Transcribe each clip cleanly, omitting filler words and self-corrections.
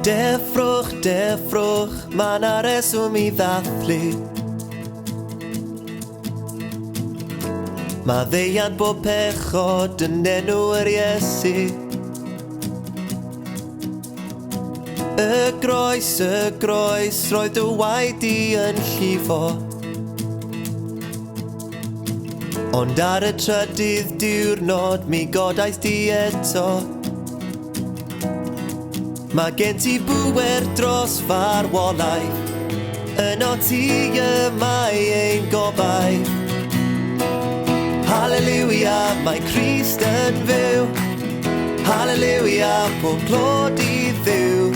Defrwch, ma' 'na reswm I ddathlu. Ma' ddeiant bob pechod yn enw yr Iesu. Y groes, roedd dy waed I yn llifo. Ond ar y trydydd diwrnod mi godaeth di eto. Mae gen ti bŵer dros farwolaeth, yno ti yma ein gobaith. Hallelujah, mae Crist yn fyw. Hallelujah, pob clod I ddiw.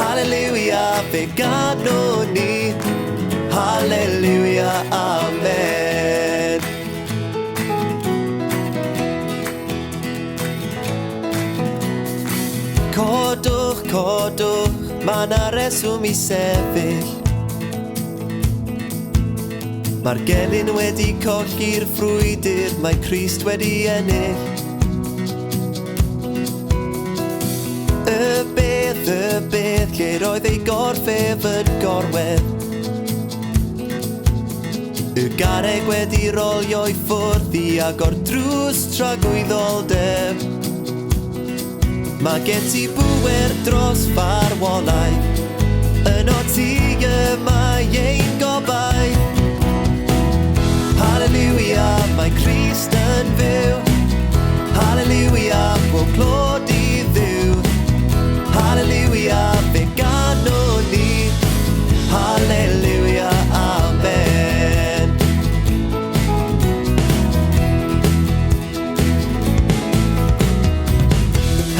Hallelujah, fe ganon ni. Hallelujah, amen. Codwch, ma' 'na reswm I sefyll. Mae'r gelyn wedi colli'r ffrwydr, mae Crist wedi ennill. Y beth, lle roedd ei gorffef yn gorwedd. Y garreg wedi rolio I ffwrdd I agor drws tragwyddoldeb. Mae gen ti bŵer dros farwolaeth, yno ti yma ein gobaith. Hallelujah, mae Crist yn fyw. Hallelujah, pob clod I ddiw. Hallelujah, fe ganon ni. Hallelujah, amen.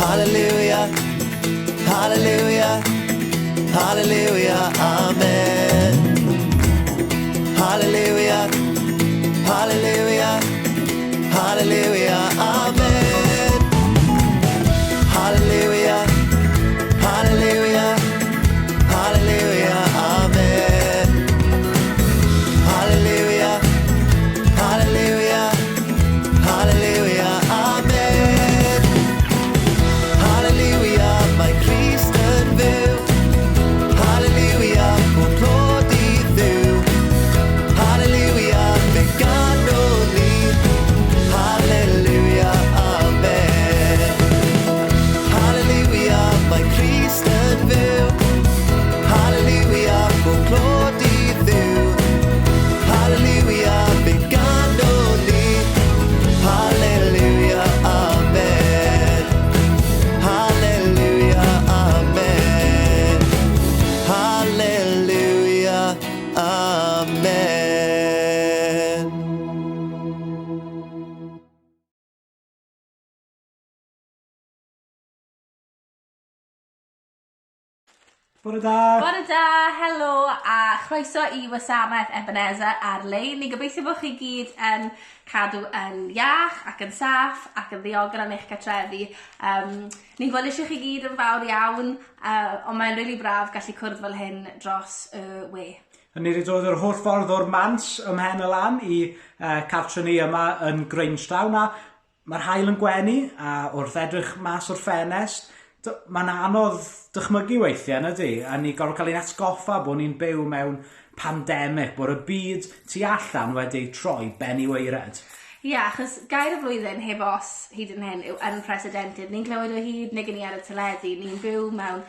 Hallelujah, hallelujah, hallelujah, amen. Hallelujah, hallelujah, hallelujah, amen. Hallelujah, hallelujah, hallelujah, amen. Hallelujah, hallelujah, hallelujah, amen. Hallelujah, mae Crist yn fyw. Hallelujah, pob clod I ddiw. Hallelujah, fe ganon ni. Hallelujah, amen. Hallelujah, mae Crist yn fyw. Hallelujah, pob clod I ddiw. Hallelujah, fe ganon ni. Hallelujah, amen. Hallelujah, amen. Hallelujah, amen. Bore da! Bore da, helo a chroeso I wasanaeth Ebeneser ar-lein. Ni'n gobeithio bod chi gyd yn cadw yn iach ac yn saff ac yn ddiogel yn eich cartrefi. Ni'n gweld eisiau chi gyd yn fawr iawn, ond mae'n rili braf gallu cwrdd fel hyn dros y we. Ni wedi dod yr holl ffordd o'r Mans ymhen y lan I cartre ni yma yn Grangetown a mae'r haul yn gwenu a wrth edrych mas o'r ffenest. Mae'n anodd dychmygu weithiau, ydy, a ni gorfod cael ein atgoffa bod ni'n byw mewn pandemig, bod y byd tu allan wedi troi ben I weired. Ia, achos gair y flwyddyn heb os hyd yn hyn yw unprecedented. Ni'n clywed o hyd neu ni ar y teledu, ni'n byw mewn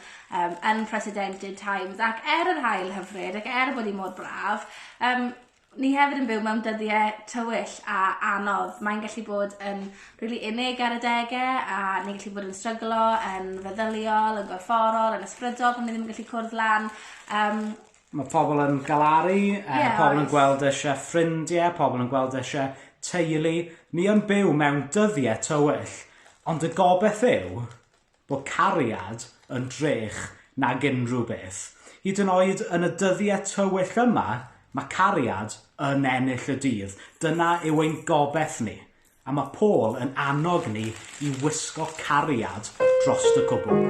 unprecedented times, ac yr haul hyfryd, ac bod I mor braf, ni hefyd yn byw mewn dyddiau tywyll a anodd. Mae'n gallu bod yn really unig ar y degau a ni'n gallu bod yn stryglo, yn feddyliol, yn gorfforol, yn ysbrydol pan ni ddim yn gallu cwrdd lan. Mae pobl yn galaru, pobl yn gweld eisiau ffrindiau, pobl yn gweld eisiau teulu. Ni yn byw mewn dyddiau tywyll, ond y gobeith yw bod cariad yn drech nag unrhyw beth. Hyd yn oed yn y dyddiau tywyll yma, mae cariad yn ennill y dydd. Dyna yw ein gobeith ni. A mae Paul yn annog ni I wisgo cariad dros y cwbl.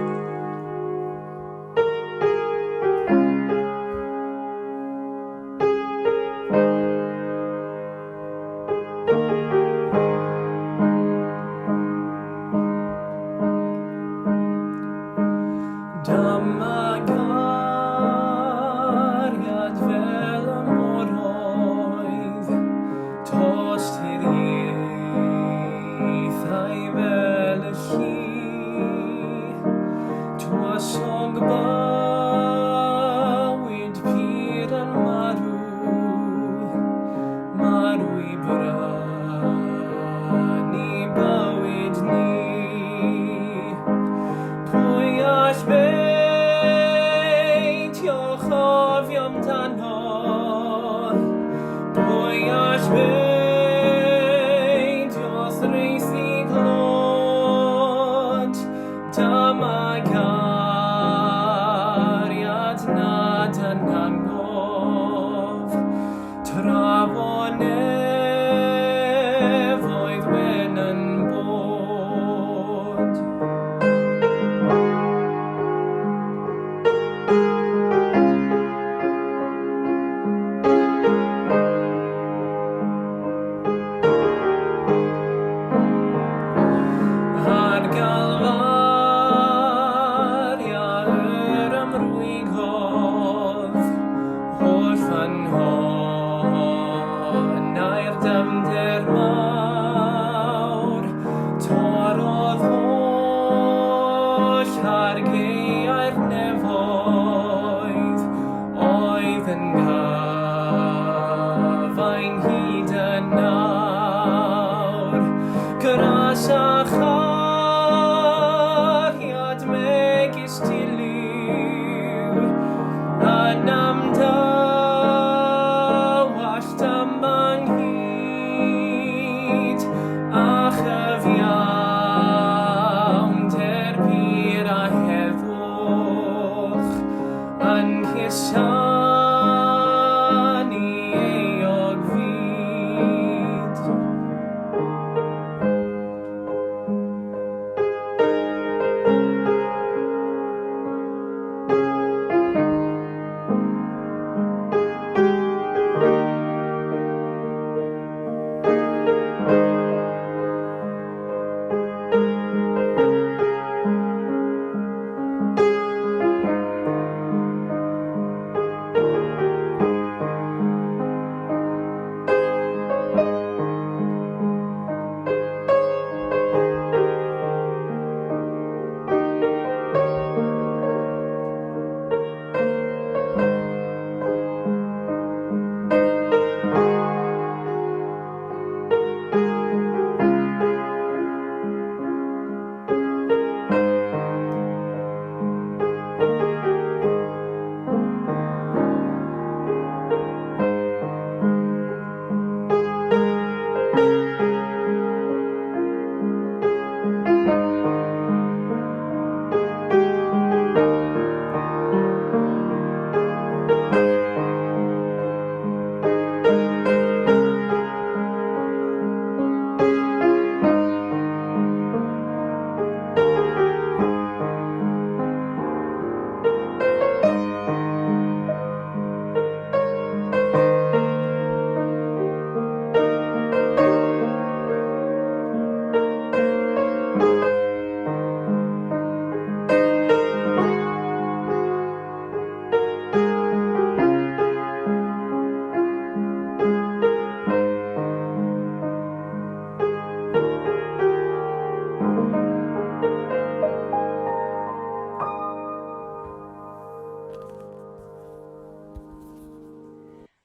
chofio amdano, pwy all beidio threithi glod, dyma gariad nad yn angof, trafon nefoedd wyn yn bod. Ar galfaria yr ymrwygodd, holl fan hon a'r dyfnder mawr, torodd holl ar gaeau'r nefoedd, oedd yn gafain hyd yn nawr, gras a chariad megis diliw, yn amdywallt am anghyd, a chyfiawn derbyn a heddwch, yn cusanu eog fyd.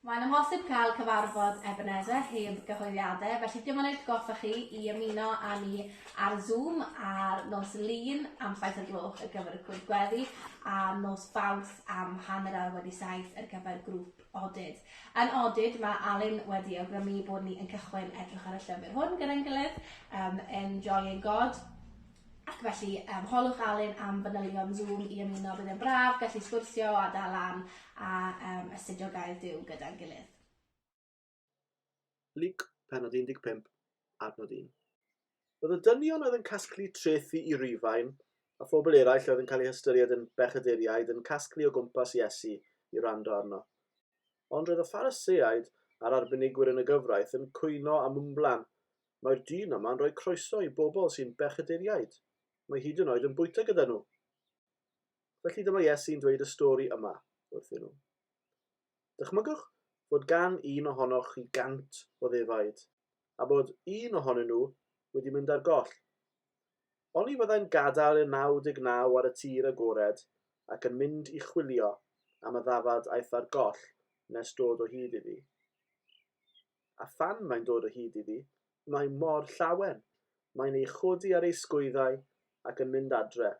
Mae'n amhosib cael cyfarfod Ebeneser heb gyhoeddiadau, felly dim ond eich goffa chi i ymuno â ni ar Zoom ar nos Lun am 7 o'r gloch ar gyfer y cwyd gweddi a nos Fawrth am 6:30 ar gyfer grŵp Odyd. Yn Odyd, mae Alun wedi awgrymu bod ni yn cychwyn edrych ar y llyfr hwn gyda'n gilydd, Enjoying God. Ac felly, holwch Alun am fanylion Zoom i ymuno, bydd yn braf, gallu sgwrsio a dal lan a astudio gael Duw gyda'n gilydd. Luc, pennod 15, adnod 1. Roedd y dynion oedd yn casglu trethi i Rufain, a phobl eraill oedd yn cael eu hystyried yn bechaduriaid yn casglu o gwmpas Iesu i rando arno. Ond roedd y Phariseaid a'r arbenigwyr yn y gyfraith yn cwyno am wmblan. Mae'r dyn yma'n rhoi croeso i bobl sy'n bechaduriaid. Mae hyd yn oed yn bwyta gyda nhw. Felly dyma Iesu'n dweud y stori yma wrthyn nhw. Dychmygwch fod gan un ohonoch chi 100 o ddefaid, a bod un ohonyn nhw wedi mynd ar goll. Oni fyddai'n gadael y 99 ar y tir agored ac yn mynd i chwilio am y ddafad aeth ar goll nes dod o hyd iddi. A phan mae'n dod o hyd iddi, mae mor llawen. Mae'n ei chodi ar ei sgwyddau ac yn mynd adre.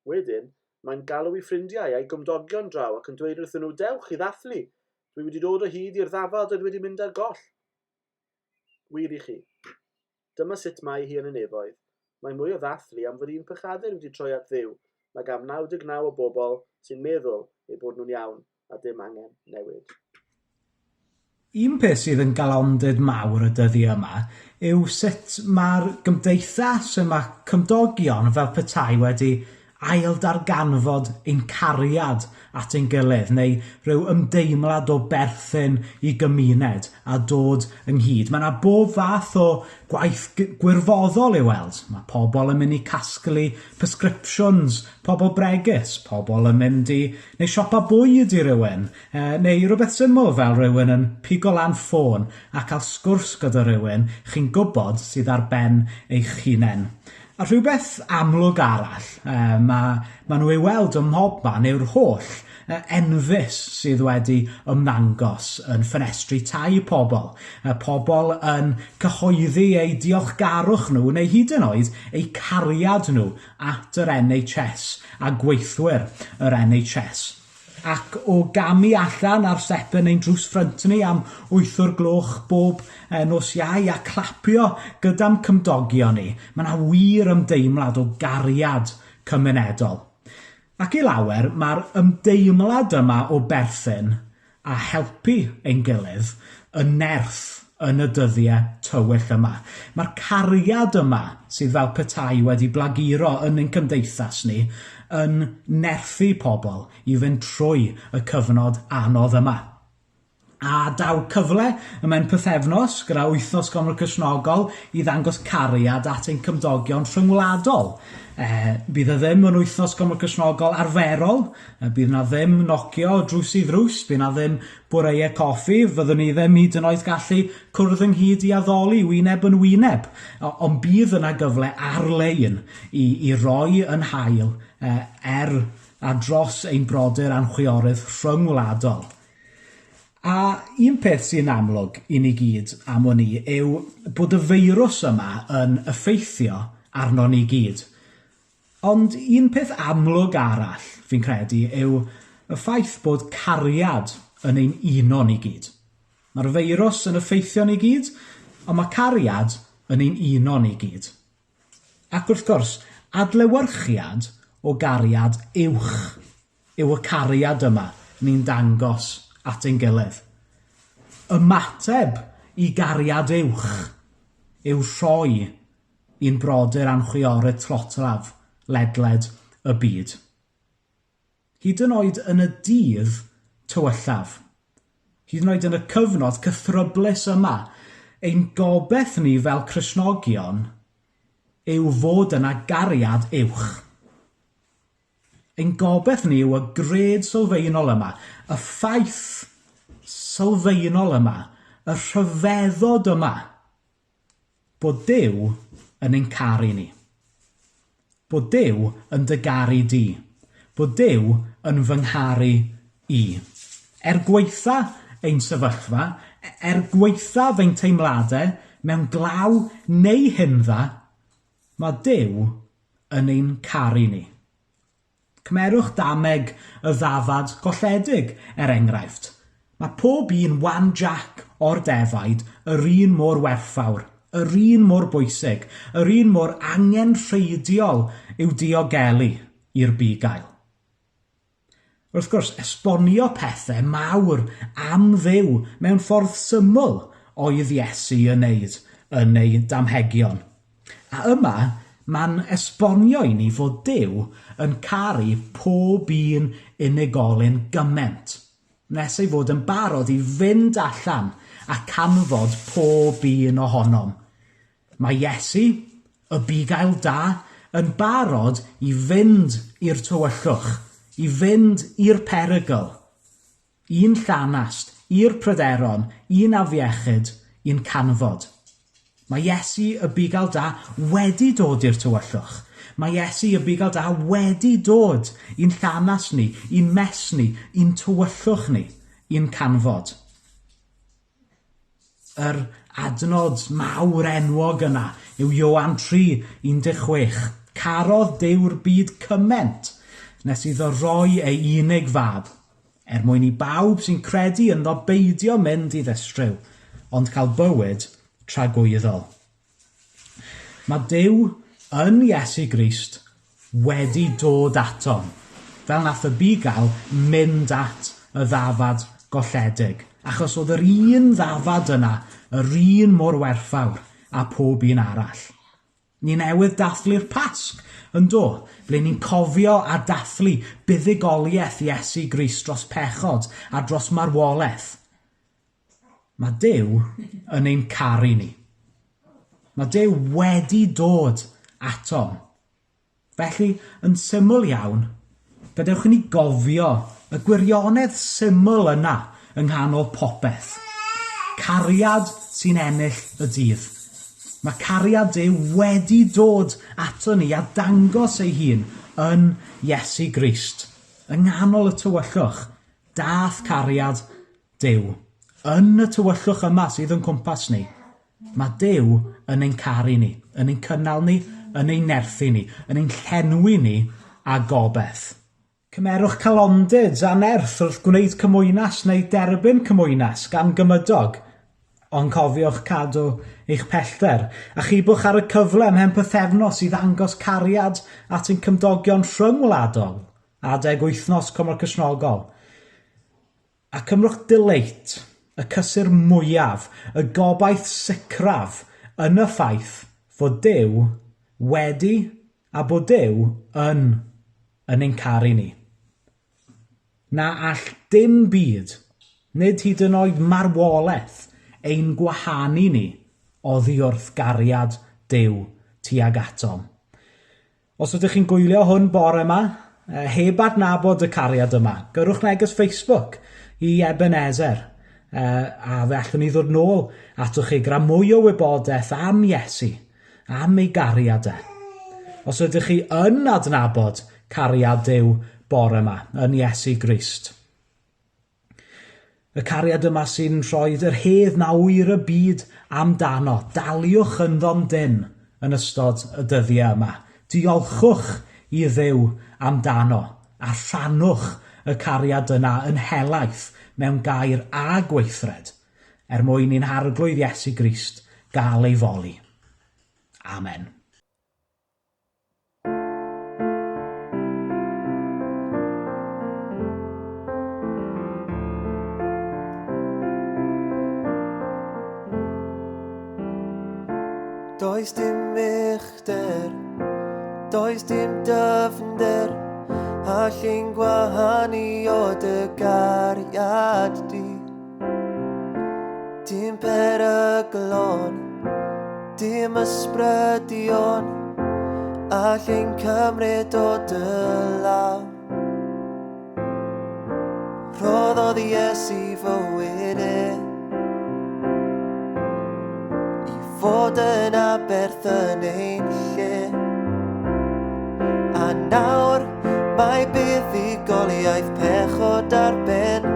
Wedyn, Mae'n galw I ffrindiau a'i gymdogion draw ac yn dweud wrthyn nhw, dewch I ddathlu. Dwi wedi dod o hyd i'r ddafad a dwi wedi mynd ar goll. Wir I chi. Dyma sut mae hi yn y nefoedd. Mae mwy o ddathlu am fod un pechadur wedi troi at Dduw, nag am 99 o bobl sy'n meddwl eu bod nhw'n iawn a dim angen newid. Un peth sydd yn galondyd mawr y dyddi yma yw sut mae'r gymdeithas y mae cymdogion fel petai wedi ail darganfod ein cariad at ein gilydd, neu rhyw ymdeimlad o berthyn I gymuned a dod ynghyd. Mae yna bob fath o gwaith gwirfoddol I weld. Mae pobl yn mynd I casglu prescriptions, pobl bregus, pobl yn mynd I neu siopa bwyd I rywun, neu rhywbeth syml fel rywun yn pigo lan ffôn a cael sgwrs gyda rywun chi'n gwybod sydd ar ben eich hunain. A rhywbeth amlwg arall, mae nhw I weld ym mhobman yw'r holl enfys sydd wedi ymddangos yn ffenestri tai pobl. Pobl yn cyhoeddi eu diolchgarwch nhw neu hyd yn oed eu cariad nhw at yr NHS a gweithwyr yr NHS. Ac o gamu allan ar stepen ein drws ffrynt ni am 8 o'r gloch bob nos Iau a clapio gyda'n cymdogion ni, mae yna wir ymdeimlad o gariad cymunedol. Ac I lawer, mae'r ymdeimlad yma o berthyn a helpu ein gilydd yn nerth yn y dyddiau tywyll yma. Mae'r cariad yma sydd fel petai wedi blaguro yn ein cymdeithas ni yn nerthu pobl I fynd trwy y cyfnod anodd yma. A daw cyfle mewn pythefnos gyda wythnos Gomor Cristnogol I ddangos cariad at ein cymdogion rhyngwladol. Bydd y ddim yn wythnos Gomor Cristnogol arferol, bydd yna ddim nocio drws I ddrws, bydd yna ddim bwreiau coffi, fyddwn ni ddim hyd yn oed gallu cwrdd ynghyd I addoli wyneb yn wyneb, ond bydd yna gyfle ar-lein I roi yn hael a dros ein brodyr a'n chwiorydd rhyngwladol. A un peth sy'n amlwg I ni gyd am hwn I yw bod y feirws yma yn effeithio arno ni gyd. Ond un peth amlwg arall fi'n credu yw y ffaith bod cariad yn ein uno ni gyd. Mae'r feirws yn effeithio ni gyd, ond mae cariad yn ein uno ni gyd. Ac wrth gwrs, adlewyrchiad o gariad uwch yw y cariad yma ni'n dangos at ein gilydd. Ymateb I gariad uwch yw rhoi un brodyr a'n chwiorydd tlotlaf ledled y byd. Hyd yn oed yn y dydd tywyllaf, hyd yn oed yn y cyfnod cythryblus yma, ein gobeith ni fel Cristnogion yw fod yna gariad uwch. Ein gobeith ni yw y gred sylfaenol yma, y ffaith sylfaenol yma, y rhyfeddod yma, bod Duw yn ein caru ni. Bod Duw yn dy garu di. Bod Duw yn fy ngharu I. Gweitha ein sefyllfa, gweitha fe'n teimladau, mewn glaw neu hindda, mae Duw yn ein caru ni. Cymerwch dameg y ddafad golledig enghraifft. Mae pob un wan Jack o'r defaid yr un mor werthfawr, yr un mor bwysig, yr un mor angenrheidiol yw diogelu i'r bugail. Wrth gwrs, esbonio pethau mawr am Dduw mewn ffordd syml oedd Iesu yn neud yn ei damhegion. A yma, mae'n esbonio I ni fod Duw yn caru pob un unigolyn gyment, nes ei fod yn barod I fynd allan a canfod pob un ohonom. Mae Iesu, y bugail da, yn barod I fynd i'r tywyllwch, I fynd i'r perygl, un llanast, i'r pryderon, un afiechyd, un canfod. Mae Iesu y bugail da wedi dod i'r tywyllwch. Mae Iesu y bugail da wedi dod i'n llanas ni, i'n mes ni, i'n tywyllwch ni, i'n canfod. Yr adnod mawr enwog yna yw Ioan 3:16. Carodd Dew'r byd cyment, nes iddo roi ei unig fab, mwyn i bawb sy'n credu ynddo beidio mynd i ddistryw, ond cael bywyd tragwyddol. Mae Duw yn Iesu Grist wedi dod atom, fel nath y bu gael mynd at y ddafad golledig, achos oedd yr un ddafad yna, yr un mor werthfawr a pob un arall. Ni newydd dathlu'r Pasg, ynddo, ble ni'n cofio a dathlu buddugoliaeth Iesu Grist dros pechod a dros marwolaeth. Mae Duw yn ein caru ni. Mae Duw wedi dod atom. Felly, yn syml iawn, gadewch ni gofio y gwirionedd syml yna yng nghanol popeth. Cariad sy'n ennill y dydd. Mae cariad Duw wedi dod ato ni a dangos ei hun yn Iesu Grist. Yng nghanol y tywyllwch, dath cariad Duw. Yn y tywyllwch yma sydd yn cwmpas ni, mae Duw yn ein caru ni, yn ein cynnal ni, yn ein nerthu ni, yn ein llenwi ni a gobeth. Cymerwch calondyd a nerth wrth gwneud cymwynas neu derbyn cymwynas gan gymydog, ond cofiwch cadw eich pellter, a chibwch ar y cyfle ymhen pythefnos i ddangos cariad at ein cymdogion rhyngwladol, adeg wythnos Cymro Cysnogol. A cymrwch dyleit, y cysur mwyaf, y gobaith sicraf yn y ffaith fod Duw wedi a bod Duw yn ein caru ni. Na all dim byd, nid hyd yn oed marwolaeth, ein gwahanu ni oddi wrth gariad Duw tuag atom. Os ydych chi'n gwylio hwn bore yma, heb adnabod y cariad yma, gyrwch neges Facebook i Ebeneser, a fe allwn ni ddod nôl atoch chi gra mwy o wybodaeth am Iesu, am ei gariad e. Os ydych chi yn adnabod cariad Duw bore yma yn Iesu Grist. Y cariad yma sy'n rhoi yr hedd na wyr y byd amdano. Daliwch ynddo'n dyn yn ystod y dyddiau yma. Diolchwch i Dduw amdano a rhannwch y cariad yna yn helaeth mewn gair a gweithred mwyn i'n harglwydd Iesu Grist gael ei foli. Amen. Does dim uchder, does dim dyfnder, allai'n gwahanu o dy gariad di. Dim peryglon, dim ysbrydion, allai'n cymryd o dy law. Rhoddodd Iesu fywyd i fod yn aberth yn ein lle. A nawr mae buddugoliaeth pechod ar ben.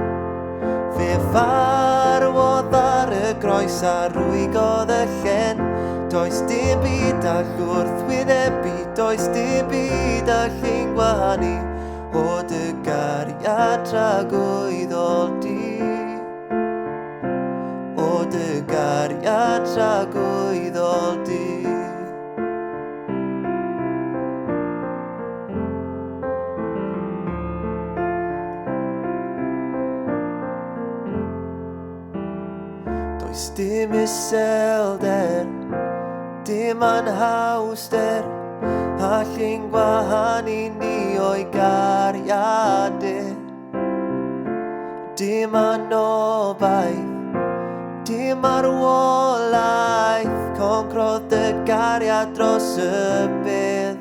Fe farwodd ar y groes a rwygodd y llen. Does dim byd all wrthwynebu, does dim byd all ein gwahanu o dy gariad tragwyddol di. O dy gariad tragwyddol di. Does dim iselder, dim anhawster, all ein gwahanu ni o'i gariad e. Dim anobaith, dim marwolaeth, concrodd dy gariad dros y bedd.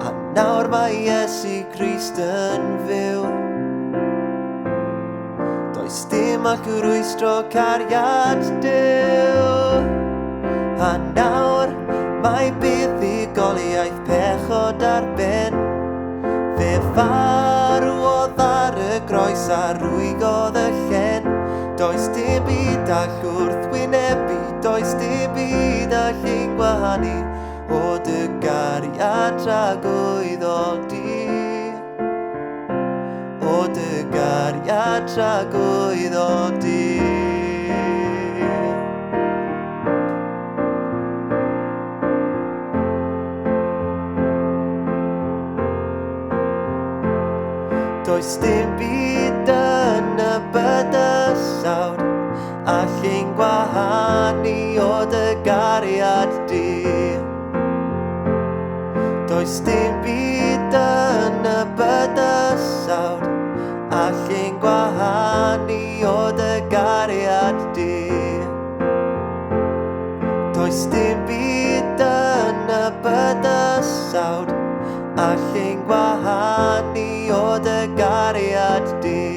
A nawr mae Iesu Grist yn fyw. Does dim all rwystro cariad Duw. A nawr mae buddugoliaeth pechod ar ben. Fe farwodd ar y groes a rwygodd y llen. Does dim byd all wrthwynebu, does dim byd all ein gwahanu o dy gariad tragwyddol di. O dy gariad tragwyddol di. Does dim byd yn y bydysawd allai'n gwahanu o dy gariad di. Does dim byd yn y bydysawd allai'n gwahanu o dy gariad di. Does dim byd yn y bydysawd allai'n gwahanu o dy gariad di.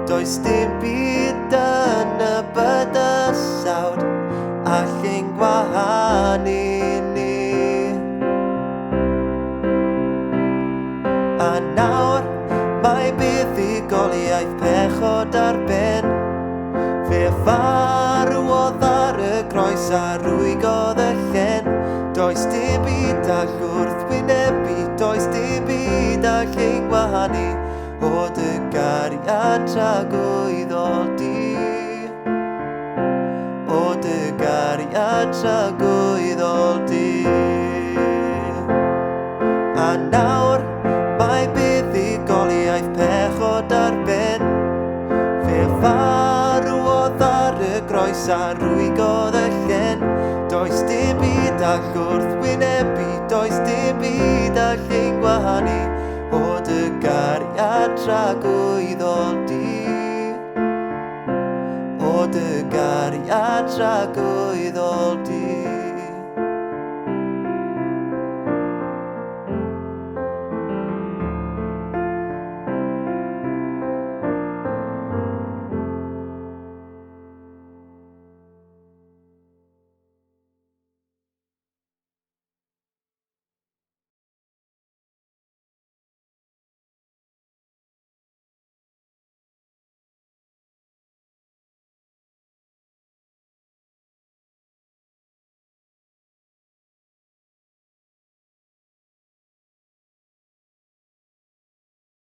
Does dim byd yn y bydysawd allai'n gwahanu ni. A nawr mae buddugoliaeth pechod ar ben. Fe farwodd ar y groes a rwygodd y llen. Does dim byd all wrthwynebu, does dim byd allai'n gwahanu o dy gariad tragwyddol di. O dy gariad tragwyddol di. A nawr mae buddugoliaeth pechod ar ben. Fe farwodd ar y groes a rwygodd y llen. Does dim byd all wrthwynebu, does dim byd allai'n gwahanu o dy gariad tragwyddol di. O dy gariad tragwyddol